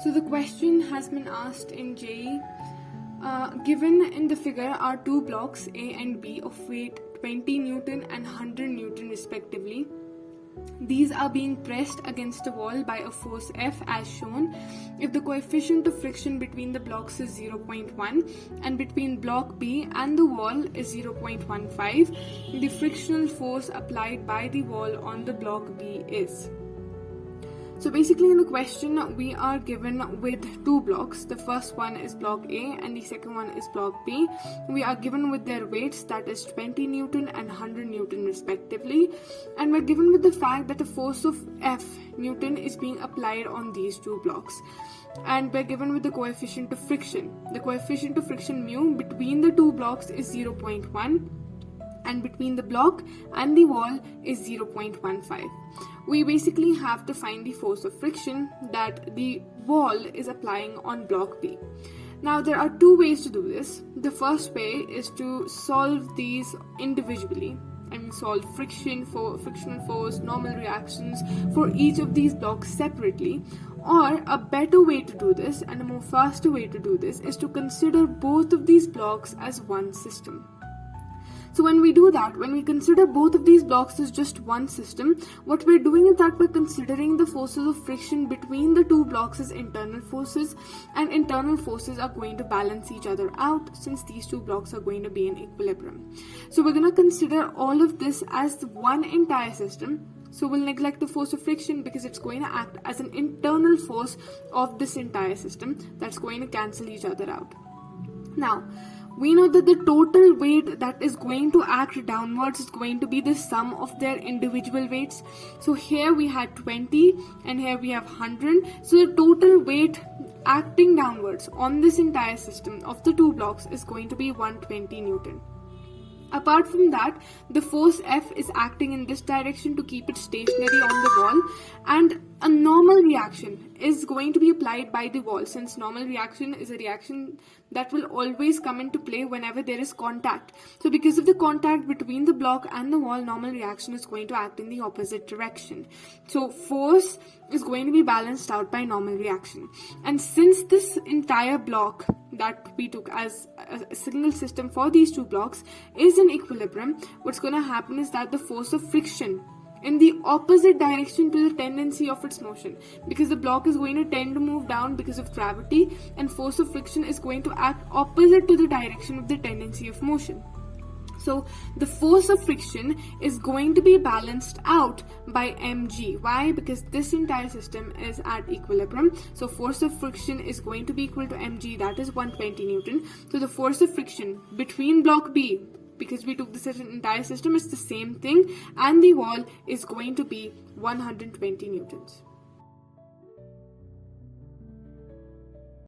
So the question has been asked in JEE. Given in the figure are two blocks A and B of weight 20 Newton and 100 Newton respectively. These are being pressed against a wall by a force F as shown. If the coefficient of friction between the blocks is 0.1 and between block B and the wall is 0.15, the frictional force applied by the wall on the block B is. So basically in the question we are given with two blocks. The first one is block A and the second one is block B. We are given with their weights, that is 20 Newton and 100 Newton respectively, and we're given with the fact that a force of F Newton is being applied on these two blocks, and we're given with the coefficient of friction. The coefficient of friction mu between the two blocks is 0.1 and between the block and the wall is 0.15. We basically have to find the force of friction that the wall is applying on block B. Now there are two ways to do this. The first way is to solve these individually. Solve frictional force, normal reactions for each of these blocks separately. Or a better way to do this and a more faster way to do this is to consider both of these blocks as one system. So when we do that, when we consider both of these blocks as just one system, what we're doing is that we're considering the forces of friction between the two blocks as internal forces, and internal forces are going to balance each other out since these two blocks are going to be in equilibrium. So we're going to consider all of this as one entire system. So we'll neglect the force of friction because it's going to act as an internal force of this entire system that's going to cancel each other out. Now, we know that the total weight that is going to act downwards is going to be the sum of their individual weights. So here we had 20 and here we have 100. So the total weight acting downwards on this entire system of the two blocks is going to be 120 Newton. Apart from that, the force F is acting in this direction to keep it stationary on the wall, and a normal reaction is going to be applied by the wall, since normal reaction is a reaction that will always come into play whenever there is contact. So because of the contact between the block and the wall, normal reaction is going to act in the opposite direction. So force is going to be balanced out by normal reaction. And since this entire block that we took as a single system for these two blocks is in equilibrium, what's going to happen is that the force of friction in the opposite direction to the tendency of its motion, because the block is going to tend to move down because of gravity, and force of friction is going to act opposite to the direction of the tendency of motion. So the force of friction is going to be balanced out by mg. Why? Because this entire system is at equilibrium. So force of friction is going to be equal to mg, that is 120 Newton. So the force of friction between block B, because we took this entire system, it's the same thing, and the wall is going to be 120 Newtons.